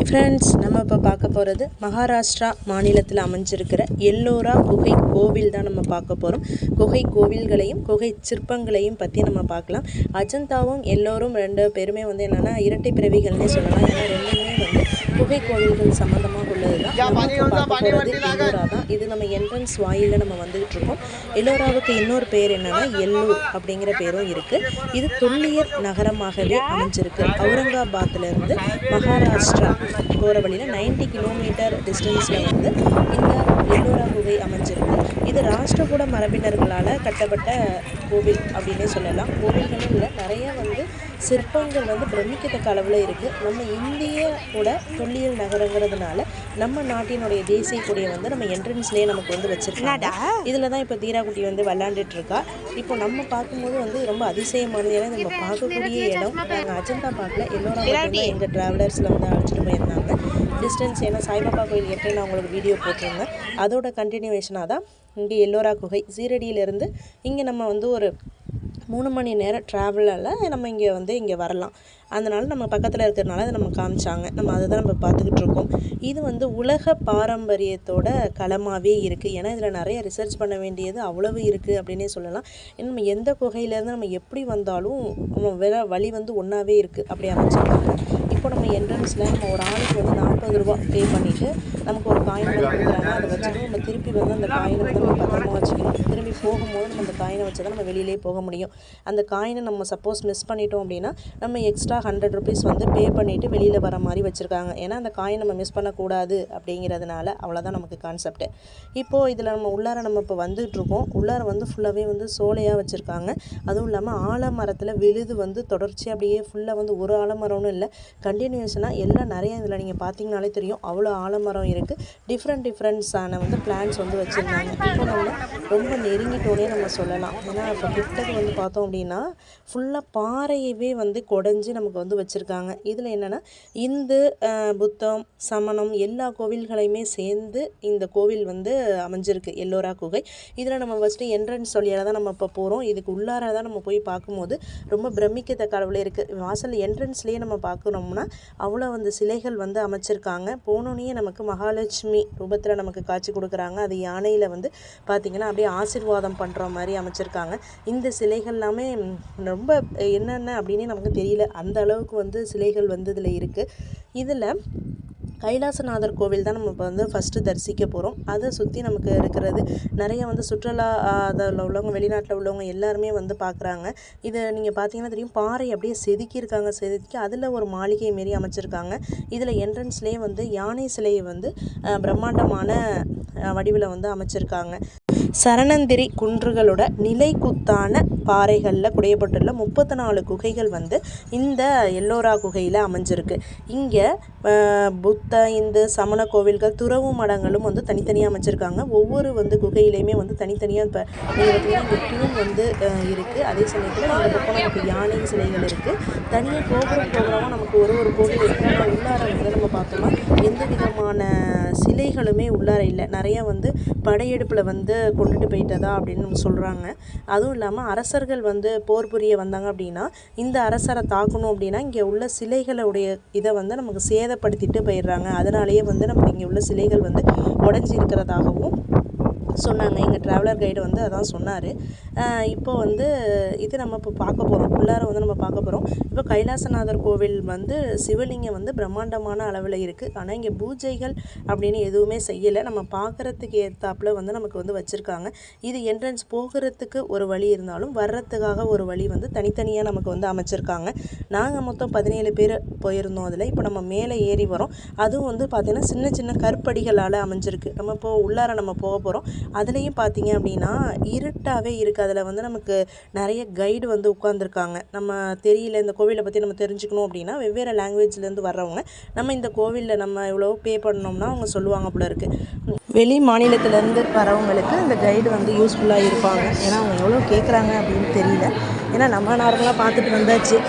Friends, நம்ம இப்போ பார்க்க போகிறது மகாராஷ்டிரா மாநிலத்தில் அமைஞ்சிருக்கிற எல்லோரா குகை கோவில் தான் நம்ம பார்க்க போகிறோம். குகை கோவில்களையும் குகை சிற்பங்களையும் பற்றி நம்ம பார்க்கலாம். அஜந்தாவும் எல்லோரும் ரெண்டு பேருமே வந்து என்னென்னா இரட்டை பிறவிகள்னே சொல்லலாம். ஏன்னா ரெண்டுமே வந்து குகை கோவில்கள் சம்மந்தமாக உள்ளது தான். பார்க்க போகிறது எல்லோரா தான். இது நம்ம என்ட்ரன்ஸ் வாயிலில் நம்ம வந்துகிட்டு இருக்கோம். எல்லோராவுக்கு இன்னொரு பேர் என்னென்னா எல்லூர் அப்படிங்கிற பேரும் இருக்குது. இது தொல்லியல் நகரமாகவே அமைஞ்சிருக்கு. அவுரங்காபாத்திலிருந்து மகாராஷ்டிரா போகிற வழியில் 90 கிலோமீட்டர் டிஸ்டன்ஸில் வந்து இந்த எல்லோரா குகை அமைஞ்சிருக்கு. இது ராஷ்டிரகூட மரபினர்களால் கட்டப்பட்ட கோவில் அப்படின்னே சொல்லலாம். கோவில்களும் இல்லை, நிறைய வந்து சிற்பங்கள் வந்து பிரமிக்கத்தக்க அளவில் இருக்குது. நம்ம இந்தியோட தொல்லியல் நகரங்கிறதுனால நம்ம நாட்டினுடைய தேசிய கொடியை வந்து நம்ம என்ட்ரன்ஸ்லேயே நமக்கு வந்து வச்சுருக்காங்க. இதில் தான் இப்போ தீராக்குட்டி வந்து விளாண்டுட்டு இருக்கா. இப்போ நம்ம பார்க்கும்போது வந்து ரொம்ப அதிசயமானது. ஏன்னா நம்ம பார்க்கக்கூடிய இடம் நாங்கள் அஜந்தா பார்க்கல, எல்லோரா எங்கள் ட்ராவலர்ஸில் வந்து அழைச்சிட்டு போயிருந்தாங்க. டிஸ்டன்ஸ் ஏன்னா சாய்பாபா கோயில் ஏற்கனவே நான் உங்களுக்கு வீடியோ போட்டிருந்தேன். அதோட கண்டினியூவேஷனாக தான் இங்கே எல்லோரா குகை. சீரடியிலேருந்து இங்கே நம்ம வந்து ஒரு 3 மணி நேரம் ட்ராவலில் நம்ம இங்கே வரலாம். அதனால் நம்ம பக்கத்தில் இருக்கிறதுனால அதை நம்ம காமிச்சாங்க. நம்ம அதை தான் நம்ம பார்த்துக்கிட்டு இருக்கோம். இது வந்து உலக பாரம்பரியத்தோட களமாகவே இருக்குது. ஏன்னா இதில் நிறைய ரிசர்ச் பண்ண வேண்டியது அவ்வளவு இருக்குது அப்படின்னே சொல்லலாம். நம்ம எந்த குகையிலேருந்து நம்ம எப்படி வந்தாலும் நம்ம வழி வந்து ஒன்றாவே இருக்குது அப்படி அமைச்சிருக்காங்க. இப்போ நம்ம என்ட்ரன்ஸில் நம்ம ஒரு ஆளுக்கு வந்து 40 ரூபா பே பண்ணிவிட்டு நமக்கு ஒரு காயின் வந்து கொடுக்குறாங்க. அதை வச்சுட்டு நம்ம திருப்பி வந்து அந்த காயினை வந்து நம்ம பத்திரமா வச்சுக்கணும். திரும்பி போகும்போது நம்ம அந்த காயினை வச்சு தான் நம்ம வெளியிலே போக முடியும். அந்த காயினை நம்ம சப்போஸ் மிஸ் பண்ணிட்டோம் அப்படின்னா நம்ம எக்ஸ்ட்ரா 100 ருபீஸ் வந்து பே பண்ணிவிட்டு வெளியில் வர மாதிரி வச்சுருக்காங்க. ஏன்னா அந்த காயின் நம்ம மிஸ் பண்ணக்கூடாது அப்படிங்கிறதுனால. அவ்வளோதான் நமக்கு கான்செப்ட்டு. இப்போது இதில் நம்ம உள்ளார நம்ம இப்போ வந்துகிட்ருக்கோம். உள்ளார வந்து ஃபுல்லாகவே வந்து சோலையாக வச்சுருக்காங்க. அதுவும் இல்லாமல் ஆலமரத்தில் விழுது வந்து தொடர்ச்சியாக அப்படியே ஃபுல்லாக வந்து ஒரு ஆலமரம்னு இல்லை, கண்டினியூஷனாக எல்லாம் நிறைய இதில் நீங்கள் பார்த்தீங்கனாலே தெரியும். அவ்வளோ ஆலமரம் இருக்குது. டிஃப்ரெண்ட்ஸான வந்து பிளான்ஸ் வந்து வச்சுருந்தாங்க. இப்போ நம்ம ரொம்ப நெருங்கிட்டோன்னே நம்ம சொல்லலாம். ஏன்னா இப்போ கிட்டக்கு வந்து பார்த்தோம் அப்படின்னா ஃபுல்லாக பாறையவே வந்து குடஞ்சி நமக்கு வந்து வச்சுருக்காங்க. இதில் என்னென்னா இந்து புத்தம் சமணம் எல்லா கோவில்களையுமே சேர்ந்து இந்த கோவில் வந்து அமைஞ்சிருக்கு எல்லோரா குகை. இதில் நம்ம ஃபஸ்ட்டு என்ட்ரன்ஸ் வழியாக தான் நம்ம இப்போ போகிறோம். இதுக்கு உள்ளார தான் நம்ம போய் பார்க்கும்போது ரொம்ப பிரமிக்கத்தக்க அளவில் இருக்குது. வாசல் என்ட்ரன்ஸ்லேயே நம்ம பார்க்கணும்னா அவ்வளோ வந்து சிலைகள் வந்து அமைச்சிருக்காங்க. போனோன்னே நமக்கு மகாலட்சுமி ரூபத்தில் நமக்கு காட்சி கொடுக்குறாங்க. அது யானையில் வந்து பார்த்திங்கன்னா அப்படியே ஆசீர்வாதம் பண்ணுற மாதிரி அமைச்சிருக்காங்க. இந்த சிலைகள் எல்லாமே ரொம்ப என்னென்ன அப்படின்னு நமக்கு தெரியல, அந்த அளவுக்கு வந்து சிலைகள் வந்து இதில் இருக்குது. இதில் கைலாசநாதர் கோவில் தான் நம்ம இப்போ வந்து ஃபஸ்ட்டு தரிசிக்க போகிறோம். அதை சுற்றி நமக்கு இருக்கிறது நிறைய வந்து சுற்றுலா அதில் உள்ளவங்க, வெளிநாட்டில் உள்ளவங்க எல்லாருமே வந்து பார்க்குறாங்க. இதை நீங்கள் பார்த்தீங்கன்னா தெரியும், பாறை அப்படியே செதுக்கி அதில் ஒரு மாளிகை மாரி அமைச்சிருக்காங்க. இதில் என்ட்ரன்ஸ்லேயே வந்து யானை சிலையை வந்து பிரம்மாண்டமான வடிவில் வந்து அமைச்சிருக்காங்க. சரணந்திரி குன்றுகளோட நிலைக்குத்தான பாறைகளில் குடையப்பட்டுள்ள 34 குகைகள் வந்து இந்த எல்லோரா குகையில் அமைஞ்சிருக்கு. இங்கே புத்த இந்து சமண கோவில்கள் துறவு மடங்களும் வந்து தனித்தனியாக அமைச்சிருக்காங்க. ஒவ்வொரு வந்து குகையிலையுமே வந்து தனித்தனியாக இப்போ நீங்கள் பார்த்தீங்கன்னா இங்கே தூண் வந்து இருக்குது. அதே சமயத்தில் இந்த பக்கம் நமக்கு யானை சிலைகள் இருக்குது. தனியாக கோபுரமாக நமக்கு ஒரு கோவில் இருக்குது. ஆனால் உள்ளார வந்து நம்ம பார்த்தோம்னா எந்த விதமான சிலைகளுமே உள்ளார இல்லை. நிறையா வந்து படையெடுப்பில் வந்து கொண்டுட்டு போயிட்டதா அப்படின்னு நம்ம சொல்கிறாங்க. அதுவும் இல்லாமல் அரசர்கள் வந்து போர் புரிய வந்தாங்க அப்படின்னா இந்த அரசரை தாக்கணும் அப்படின்னா இங்கே உள்ள சிலைகளுடைய இதை வந்து நமக்கு சேதப்படுத்திட்டு போயிடுறாங்க. அதனாலேயே வந்து நமக்கு இங்கே உள்ள சிலைகள் வந்து உடஞ்சி இருக்கிறதாகவும் சொன்னாங்க. எங்கள் ட்ராவலர் கைடு வந்து அதான் சொன்னார். இப்போ வந்து இது நம்ம இப்போ பார்க்க போகிறோம். உள்ளார வந்து நம்ம பார்க்க போகிறோம். இப்போ கைலாசநாதர் கோவில் வந்து சிவலிங்கம் வந்து பிரம்மாண்டமான அளவில் இருக்குது. ஆனால் இங்கே பூஜைகள் அப்படின்னு எதுவுமே செய்யலை. நம்ம பார்க்குறதுக்கு ஏற்றாப்புல வந்து நமக்கு வந்து வச்சுருக்காங்க. இது என்ட்ரன்ஸ் போகிறதுக்கு ஒரு வழி இருந்தாலும் வர்றதுக்காக ஒரு வழி வந்து தனித்தனியாக நமக்கு வந்து அமைச்சிருக்காங்க. நாங்கள் மொத்தம் 17 பேர் போயிருந்தோம். அதில் இப்போ நம்ம மேலே ஏறி வரோம். அதுவும் வந்து பார்த்திங்கன்னா சின்ன சின்ன கற்படிகளால் அமைஞ்சிருக்கு. நம்ம இப்போ உள்ளார நம்ம போக போகிறோம். அதுலேயும் பார்த்தீங்க அப்படின்னா இருட்டாகவே இருக்குது. அதில் வந்து நமக்கு நிறைய கைடு வந்து உட்காந்துருக்காங்க. நம்ம தெரியல இந்த கோவிலை பற்றி நம்ம தெரிஞ்சுக்கணும் அப்படின்னா வெவ்வேறு லாங்குவேஜ்லேருந்து வர்றவங்க நம்ம இந்த கோவிலில் நம்ம எவ்வளோ பே பண்ணோம்னா அவங்க சொல்லுவாங்க போல இருக்குது. வெளி மாநிலத்திலேருந்து வரவங்களுக்கு இந்த கைடு வந்து யூஸ்ஃபுல்லாக இருப்பாங்க. ஏன்னா அவங்க எவ்வளோ கேட்குறாங்க அப்படின்னு தெரியல. ஏன்னா நம்ம நார்மலாக பார்த்துட்டு வந்தாச்சு.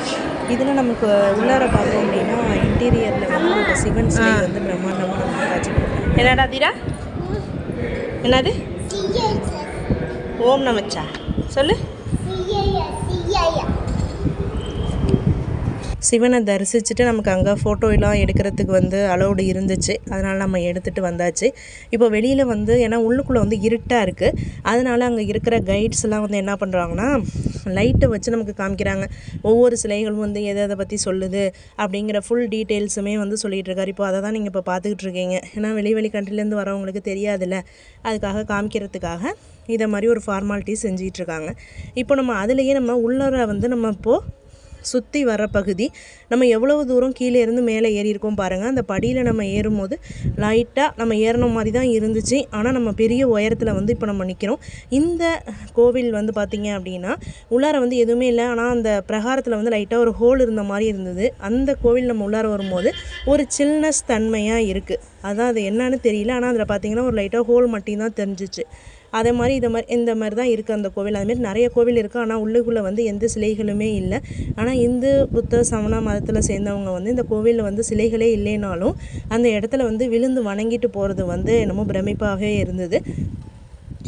இதில் நமக்கு உள்ளார பார்த்தோம் அப்படின்னா இன்டீரியரில் வந்து நமக்கு சிவன் சிலை வந்து பிரம்மாண்டமாக நமக்கு காட்சி கொடுக்கும். என்னடா தீரா, என்னது ஓம் நமச்சா சொல்லு. சிவனை தரிசிச்சுட்டு நமக்கு அங்கே ஃபோட்டோலாம் எடுக்கிறதுக்கு வந்து அலோடு இருந்துச்சு. அதனால் நம்ம எடுத்துகிட்டு வந்தாச்சு. இப்போ வெளியில் வந்து ஏன்னா உள்ளுக்குள்ளே வந்து இருட்டாக இருக்குது. அதனால் அங்கே இருக்கிற கைட்ஸ்லாம் வந்து என்ன பண்ணுறாங்கன்னா லைட்டை வச்சு நமக்கு காமிக்கிறாங்க. ஒவ்வொரு சிலைகளும் வந்து எதை பற்றி சொல்லுது அப்படிங்கிற ஃபுல் டீட்டெயில்ஸுமே வந்து சொல்லிகிட்டு இருக்காரு. இப்போ அதை தான் நீங்கள் இப்போ பார்த்துக்கிட்டு இருக்கீங்க. ஏன்னா வெளி கண்ட்ரிலேருந்து வரவங்களுக்கு தெரியாதுல்ல, அதுக்காக காமிக்கிறதுக்காக இதை மாதிரி ஒரு ஃபார்மாலிட்டி செஞ்சிகிட்ருக்காங்க. இப்போ நம்ம அதுலேயே நம்ம உள்ளர வந்து நம்ம இப்போது சுற்றி வர பகுதி நம்ம எவ்வளவு தூரம் கீழே இருந்து மேலே ஏறி இருக்கோம் பாருங்கள். அந்த படியில் நம்ம ஏறும்போது லைட்டாக நம்ம ஏறின மாதிரி தான் இருந்துச்சு. ஆனால் நம்ம பெரிய உயரத்தில் வந்து இப்போ நம்ம நிற்கிறோம். இந்த கோவில் வந்து பார்த்திங்க அப்படின்னா உள்ளார வந்து எதுவுமே இல்லை. ஆனால் அந்த பிரகாரத்தில் வந்து லைட்டாக ஒரு ஹோல் இருந்த மாதிரி இருந்தது. அந்த கோவில் நம்ம உள்ளார வரும்போது ஒரு சில்னஸ் தன்மையாக இருக்குது. அதான் அது என்னன்னு தெரியல. ஆனால் அதில் பார்த்திங்கன்னா ஒரு லைட்டாக ஹோல் மட்டும் தான் தெரிஞ்சிச்சு. அதே மாதிரி இந்த மாதிரி தான் இருக்குது அந்த கோவில். அதுமாரி நிறைய கோவில் இருக்குது. ஆனால் உள்ளுக்குள்ளே வந்து எந்த சிலைகளுமே இல்லை. ஆனால் இந்து புத்த சமண மதத்தில் சேர்ந்தவங்க வந்து இந்த கோவிலில் வந்து சிலைகளே இல்லைனாலும் அந்த இடத்துல வந்து விழுந்து வணங்கிட்டு போகிறது வந்து என்னமோ பிரமிப்பாகவே இருந்தது.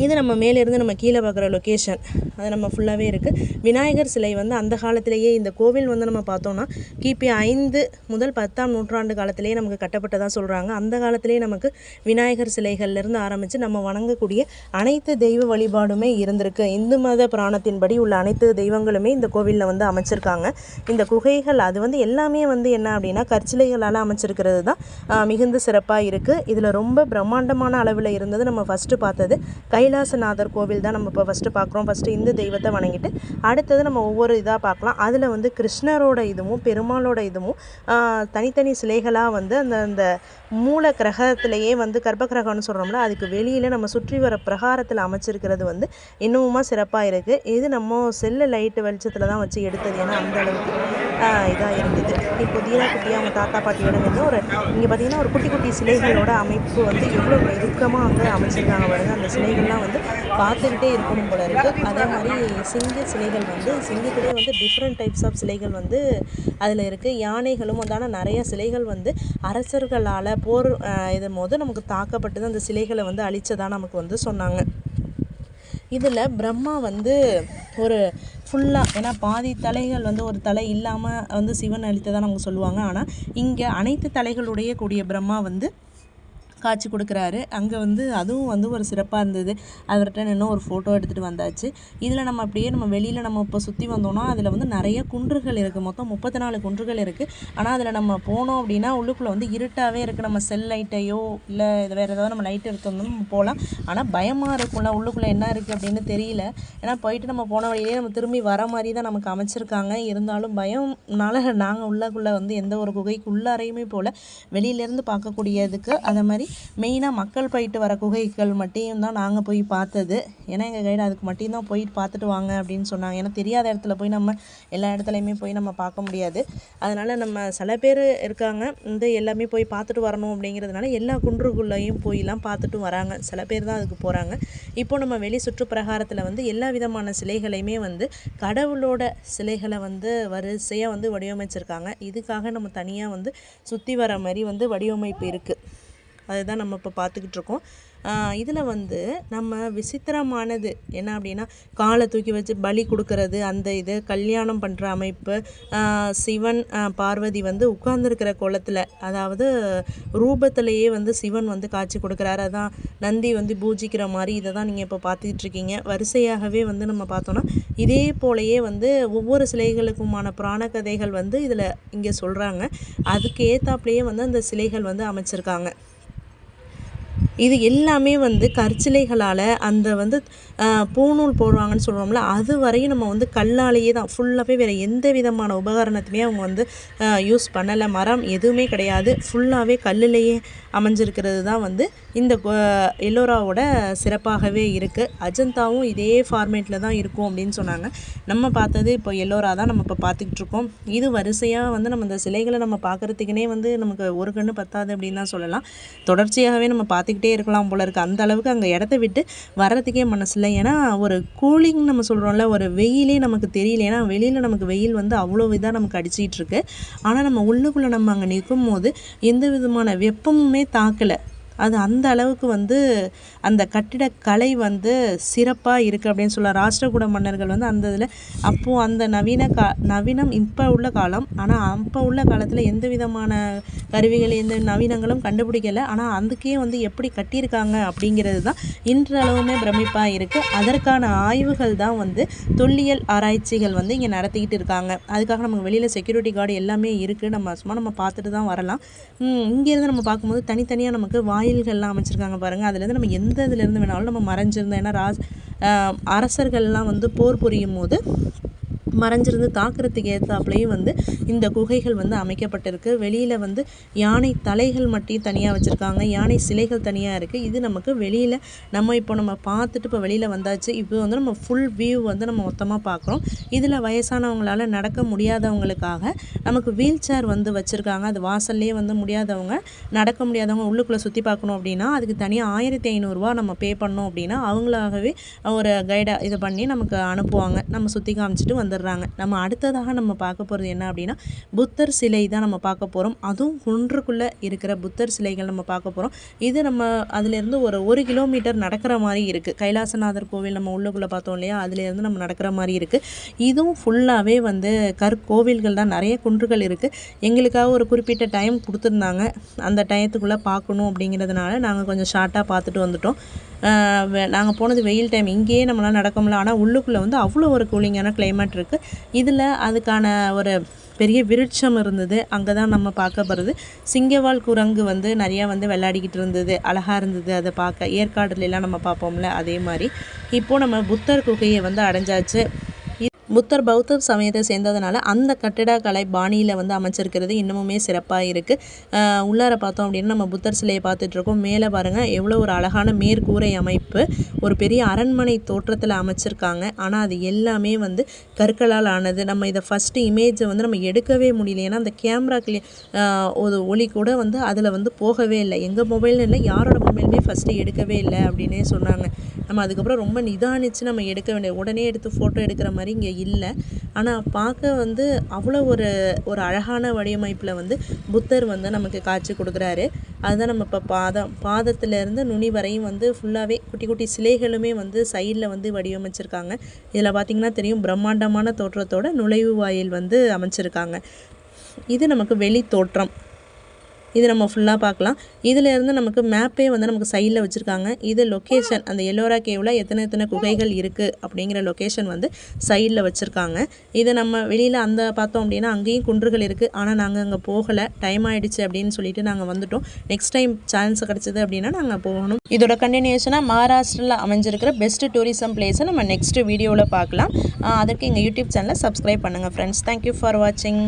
இது நம்ம மேலேருந்து நம்ம கீழே பார்க்குற லொக்கேஷன் அது நம்ம ஃபுல்லாகவே இருக்குது. விநாயகர் சிலை வந்து அந்த காலத்திலேயே இந்த கோவில் வந்து நம்ம பார்த்தோன்னா கிபி 5 முதல் 10ஆம் நூற்றாண்டு காலத்திலேயே நமக்கு கட்டப்பட்டதாக சொல்கிறாங்க. அந்த காலத்திலேயே நமக்கு விநாயகர் சிலைகள்லேருந்து ஆரம்பித்து நம்ம வணங்கக்கூடிய அனைத்து தெய்வ வழிபாடுமே இருந்திருக்கு. இந்து மத புராணத்தின்படி உள்ள அனைத்து தெய்வங்களுமே இந்த கோவிலில் வந்து அமைச்சிருக்காங்க. இந்த குகைகள் அது வந்து எல்லாமே வந்து என்ன அப்படின்னா கற்சிலைகளால் அமைச்சிருக்கிறது தான் மிகுந்த சிறப்பாக இருக்குது. இதில் ரொம்ப பிரம்மாண்டமான அளவில் இருந்தது நம்ம ஃபஸ்ட்டு பார்த்தது கைலாசநாதர் கோவில் தான் நம்ம இப்போ ஃபஸ்ட்டு பார்க்குறோம். ஃபஸ்ட்டு இந்த தெய்வத்தை வணங்கிட்டு அடுத்தது நம்ம ஒவ்வொரு இதாக பார்க்கலாம். அதில் வந்து கிருஷ்ணரோட இதுவும் பெருமாளோட இதுவும் தனித்தனி சிலைகளாக வந்து அந்த மூல கிரகத்திலேயே வந்து கர்ப்ப கிரகம்னு சொல்கிறோம்ல, அதுக்கு வெளியில் நம்ம சுற்றி வர பிரகாரத்தில் அமைச்சிருக்கிறது வந்து இன்னுமா சிறப்பாக இருக்குது. இது நம்ம செல்லு லைட்டு வெளிச்சத்தில் தான் வச்சு எடுத்தது. ஏன்னா அந்த அளவுக்கு இதாக இருந்தது. இப்போ தீனா குட்டி அவங்க தாத்தா பாட்டியோட வந்து இங்கே பார்த்திங்கன்னா ஒரு குட்டி குட்டி சிலைகளோட அமைப்பு வந்து எவ்வளோ நெருக்கமாக வந்து அமைச்சிருக்காங்க பாருங்க. அந்த சிலைகள்லாம் வந்து பார்த்துக்கிட்டே இருக்கணும் போல இருக்குது. அதே மாதிரி சிங்க சிலைகள் வந்து சிங்கத்திலே வந்து டிஃப்ரெண்ட் டைப்ஸ் ஆஃப் சிலைகள் வந்து அதில் இருக்குது. யானைகளும் வந்தால் நிறைய சிலைகள் வந்து அரசர்களால் போர் இதன் போது நமக்கு தாக்கப்பட்டது அந்த சிலைகளை வந்து அழிச்சதாக நமக்கு வந்து சொன்னாங்க. இதில் பிரம்மா வந்து ஒரு ஃபுல்லாக ஏன்னா பாதி தலைகள் வந்து ஒரு தலை இல்லாமல் வந்து சிவன் அழித்ததாக நமக்கு சொல்லுவாங்க. ஆனால் இங்கே அனைத்து தலைகளுடைய கூடிய பிரம்மா வந்து காட்சி கொடுக்குறாரு. அங்கே வந்து அதுவும் வந்து ஒரு சிறப்பாக இருந்தது. அவர்கிட்ட இன்னும் ஒரு ஃபோட்டோ எடுத்துகிட்டு வந்தாச்சு. இதில் நம்ம அப்படியே நம்ம வெளியில் நம்ம இப்போ சுற்றி வந்தோம்னா அதில் வந்து நிறைய குன்றுகள் இருக்குது. மொத்தம் 34 குன்றுகள் இருக்குது. ஆனால் அதில் நம்ம போனோம் அப்படின்னா உள்ளுக்குள்ளே வந்து இருட்டாகவே இருக்குது. நம்ம செல் லைட்டையோ இல்லை இது வேறு ஏதாவது நம்ம லைட் எடுத்தோம்னா நம்ம போகலாம். ஆனால் பயமாக இருக்கும்ல, உள்ளுக்குள்ளே என்ன இருக்குது அப்படின்னு தெரியல. ஏன்னா போயிட்டு நம்ம போன வழியிலே நம்ம திரும்பி வர மாதிரி தான் நமக்கு அமைச்சிருக்காங்க. இருந்தாலும் பயம்னால நாங்கள் உள்ளக்குள்ளே வந்து எந்த ஒரு குகைக்கு உள்ளாரையுமே போல் வெளியிலேருந்து பார்க்கக்கூடியதுக்கு அதை மாதிரி மெயினாக மக்கள் போயிட்டு வர குகைகள் மட்டும் தான் நாங்கள் போய் பார்த்தது. ஏன்னா எங்கள் கைடு அதுக்கு மட்டும்தான் போயிட்டு பார்த்துட்டு வாங்க அப்படின்னு சொன்னாங்க. ஏன்னா தெரியாத இடத்துல போய் நம்ம எல்லா இடத்துலையுமே போய் நம்ம பார்க்க முடியாது. அதனால் நம்ம சில பேர் இருக்காங்க வந்து எல்லாமே போய் பார்த்துட்டு வரணும் அப்படிங்கிறதுனால எல்லா குன்றுக்குள்ளேயும் போயெல்லாம் பார்த்துட்டு வராங்க. சில பேர் தான் அதுக்கு போகிறாங்க. இப்போ நம்ம வெளி சுற்றுப்பிரகாரத்தில் வந்து எல்லா விதமான சிலைகளையுமே வந்து கடவுளோட சிலைகளை வந்து வரிசையாக வந்து வடிவமைச்சிருக்காங்க. இதுக்காக நம்ம தனியாக வந்து சுற்றி வர மாதிரி வந்து வடிவமைப்பு இருக்குது. அதுதான் நம்ம இப்போ பார்த்துக்கிட்டு இருக்கோம். இதில் வந்து நம்ம விசித்திரமானது என்ன அப்படின்னா காலை தூக்கி வச்சு பலி கொடுக்கறது, அந்த இது கல்யாணம் பண்ணுற அமைப்பு, சிவன் பார்வதி வந்து உட்கார்ந்துருக்கிற கோலத்தில் அதாவது ரூபத்திலேயே வந்து சிவன் வந்து காட்சி கொடுக்குறாரு. அதான் நந்தி வந்து பூஜிக்கிற மாதிரி இதை தான் நீங்கள் இப்போ பார்த்துக்கிட்டு இருக்கீங்க. வரிசையாகவே வந்து நம்ம பார்த்தோன்னா இதே போலையே வந்து ஒவ்வொரு சிலைகளுக்குமான புராண கதைகள் வந்து இதில் இங்கே சொல்கிறாங்க. அதுக்கு ஏற்றாப்புலேயே வந்து அந்த சிலைகள் வந்து அமைச்சிருக்காங்க. இது எல்லாமே வந்து கற்சிலைகளால் அந்த வந்து பூநூல் போடுவாங்கன்னு சொல்கிறோம்ல, அது வரையும் நம்ம வந்து கல்லாலேயே தான் ஃபுல்லாகவே வேறு எந்த விதமான உபகரணத்துமே அவங்க வந்து யூஸ் பண்ணலை. மரம் எதுவுமே கிடையாது. ஃபுல்லாகவே கல்லுலேயே அமைஞ்சிருக்கிறது தான் வந்து இந்த எல்லோராவோட சிறப்பாகவே இருக்குது. அஜந்தாவும் இதே ஃபார்மேட்டில் தான் இருக்கும் அப்படின்னு சொன்னாங்க. நம்ம பார்த்தது இப்போ எல்லோரா தான் நம்ம இப்போ பார்த்துக்கிட்டு இருக்கோம். இது வரிசையாக வந்து நம்ம இந்த சிலைகளை நம்ம பார்க்குறதுக்குனே வந்து நமக்கு ஒரு கண்ணு பத்தாது அப்படின்னு தான் சொல்லலாம். தொடர்ச்சியாகவே நம்ம பார்த்துக்கிட்டே இருக்கலாம் போல இருக்குது. அந்த அளவுக்கு அங்கே இடத்த விட்டு வர்றதுக்கே மனசில்லை. ஏன்னா ஒரு கூலிங் நம்ம சொல்கிறோம்ல, ஒரு வெயிலே நமக்கு தெரியல. ஏன்னா வெளியில் நமக்கு வெயில் வந்து அவ்வளோ இதாக நமக்கு அடிச்சிகிட்டு இருக்கு. ஆனால் நம்ம உள்ளுக்குள்ளே நம்ம அங்கே நிற்கும் போது எந்த விதமான வெப்பமுமே தாக்கலை. அது அந்த அளவுக்கு வந்து அந்த கட்டிடக்கலை வந்து சிறப்பாக இருக்குது அப்படின்னு சொல்லலாம். ராஷ்டிரகூட மன்னர்கள் வந்து அந்த இதில் அப்போது அந்த நவீனம் இப்போ உள்ள காலம், ஆனால் அப்போ உள்ள காலத்தில் எந்த விதமான கருவிகள் எந்த நவீனங்களும் கண்டுபிடிக்கலை. ஆனால் அதுக்கே வந்து எப்படி கட்டியிருக்காங்க அப்படிங்கிறது தான் இன்றளவுமே பிரமிப்பாக இருக்குது. அதற்கான ஆய்வுகள் தான் வந்து தொல்லியல் ஆராய்ச்சிகள் வந்து இங்கே நடத்திக்கிட்டு இருக்காங்க. அதுக்காக நமக்கு வெளியில் செக்யூரிட்டி கார்டு எல்லாமே இருக்குது. நம்ம பார்த்துட்டு தான் வரலாம். இங்கேருந்து நம்ம பார்க்கும்போது தனித்தனியாக நமக்கு வாயில்கள்லாம் அமைச்சிருக்காங்க பாருங்கள். அதுலேருந்து நம்ம எந்த இதுலேருந்து வேணாலும் நம்ம மறைஞ்சிருந்தோம். ஏன்னா அரசர்கள்லாம் வந்து போர் புரியும் போது மறைஞ்சிருந்து தாக்குறதுக்கு ஏற்றாப்புலையும் வந்து இந்த குகைகள் வந்து அமைக்கப்பட்டிருக்கு. வெளியில் வந்து யானை தலைகள் மட்டும் தனியாக வச்சுருக்காங்க, யானை சிலைகள் தனியாக இருக்குது. இது நமக்கு வெளியில் நம்ம பார்த்துட்டு இப்போ வெளியில் வந்தாச்சு. இப்போ வந்து நம்ம ஃபுல் வியூ வந்து நம்ம மொத்தமாக பார்க்குறோம். இதில் வயசானவங்களால் நடக்க முடியாதவங்களுக்காக நமக்கு வீல் சேர் வந்து வச்சுருக்காங்க. அது வாசல்லே வந்து முடியாதவங்க, நடக்க முடியாதவங்க உள்ளுக்குள்ளே சுற்றி பார்க்கணும் அப்படின்னா அதுக்கு தனியாக 1500 நம்ம பே பண்ணோம் அப்படின்னா அவங்களாகவே ஒரு கைடாக இது பண்ணி நமக்கு அனுப்புவாங்க. நம்ம சுற்றி காமிச்சிட்டு வந்துடுறாங்க. நம்ம அடுத்ததாக நம்ம பார்க்க போகிறது என்ன அப்படின்னா புத்தர் சிலை தான் நம்ம பார்க்க போகிறோம். அதுவும் குன்றுக்குள்ளே இருக்கிற புத்தர் சிலைகள் நம்ம பார்க்க போகிறோம். இது நம்ம அதுலேருந்து ஒரு 1 கிலோமீட்டர் நடக்கிற மாதிரி இருக்குது. கைலாசநாதர் கோவில் நம்ம உள்ளுக்குள்ளே பார்த்தோம் இல்லையா, அதுலேருந்து நம்ம நடக்கிற மாதிரி இருக்குது. இதுவும் ஃபுல்லாகவே வந்து கற்கோவில்கள் தான், நிறைய குன்றுகள் இருக்குது. எங்களுக்காக ஒரு குறிப்பிட்ட டைம் கொடுத்துருந்தாங்க. அந்த டயத்துக்குள்ளே பார்க்கணும் அப்படிங்கிறதுனால நாங்கள் கொஞ்சம் ஷார்ட்டாக பார்த்துட்டு வந்துட்டோம். நாங்கள் போனது வெயில் டைம், இங்கேயே நம்மளால் நடக்க முடியல. ஆனால் உள்ளுக்குள்ளே வந்து அவ்வளோ ஒரு கூலிங்கான கிளைமேட் இருக்குது. இதில் அதுக்கான ஒரு பெரிய விருட்சம் இருந்தது. அங்கே தான் நம்ம பார்க்க போகிறது சிங்கவால் குரங்கு வந்து நிறையா வந்து விளையாடிக்கிட்டு இருந்தது, அழகாக இருந்தது அதை பார்க்க. ஏற்காடுலாம் நம்ம பார்ப்போம்ல, அதே மாதிரி இப்போது நம்ம புத்தர் குகையை வந்து அடைஞ்சாச்சு. புத்தர் பௌத்த சமயத்தை சேர்ந்ததுனால அந்த கட்டிடக்கலை பாணியில் வந்து அமைச்சிருக்கிறது இன்னமுமே சிறப்பாக இருக்குது. உள்ளார பார்த்தோம் அப்படின்னா நம்ம புத்தர் சிலையை பார்த்துட்ருக்கோம். மேலே பாருங்கள் எவ்வளோ ஒரு அழகான மேற்கூரை அமைப்பு, ஒரு பெரிய அரண்மனை தோற்றத்தில் அமைச்சிருக்காங்க. ஆனால் அது எல்லாமே வந்து கற்களால் ஆனது. நம்ம இதை ஃபஸ்ட்டு இமேஜை வந்து நம்ம எடுக்கவே முடியல. ஏன்னா அந்த கேமராக்களே ஒரு ஒளி கூட வந்து அதில் வந்து போகவே இல்லை. எங்கள் மொபைல்னு இல்லை, யாரோட மொபைலுமே ஃபஸ்ட்டு எடுக்கவே இல்லை அப்படின்னே சொன்னாங்க. நம்ம அதுக்கப்புறம் ரொம்ப நிதானித்து நம்ம எடுக்க வேண்டிய, உடனே எடுத்து ஃபோட்டோ எடுக்கிற மாதிரி இங்கே இல்லை. ஆனால் பார்க்க வந்து அவ்வளோ ஒரு அழகான வடிவமைப்பில் வந்து புத்தர் வந்து நமக்கு காட்சி கொடுக்குறாரு. அதுதான் நம்ம இப்போ பாதத்திலேருந்து நுனி வரையும் வந்து ஃபுல்லாகவே குட்டி குட்டி சிலைகளுமே வந்து சைடில் வந்து வடிவமைச்சிருக்காங்க. இதில் பார்த்திங்கன்னா தெரியும், பிரம்மாண்டமான தோற்றத்தோட நுழைவு வாயில் வந்து அமைச்சிருக்காங்க. இது நமக்கு வெளி தோற்றம். இது நம்ம ஃபுல்லாக பார்க்கலாம். இதிலேருந்து நமக்கு மேப்பே வந்து நமக்கு சைடில் வச்சுருக்காங்க. இது லொக்கேஷன், அந்த எல்லோரா கேவில் எத்தனை குகைகள் இருக்குது அப்படிங்கிற லொக்கேஷன் வந்து சைடில் வச்சுருக்காங்க. இதை நம்ம வெளியில் அந்த பார்த்தோம் அப்படின்னா அங்கேயும் குன்றுகள் இருக்குது. ஆனால் நாங்கள் அங்கே போகலை, டைம் ஆகிடுச்சு அப்படின்னு சொல்லிட்டு நாங்கள் வந்துட்டோம். நெக்ஸ்ட் டைம் சான்ஸ் கிடச்சிது அப்படின்னா நாங்கள் போகணும். இதோட கண்டினியூஷனாக மகாராஷ்டிராவில் அமைஞ்சிருக்கிற பெஸ்ட்டு டூரிசம் பிளேஸை நம்ம நெக்ஸ்ட் வீடியோவில் பார்க்கலாம். அதற்கு எங்கள் யூடியூப் சேனலை சப்ஸ்கிரைப் பண்ணுங்கள் ஃப்ரெண்ட்ஸ். தேங்க்யூ ஃபார் வாட்சிங்.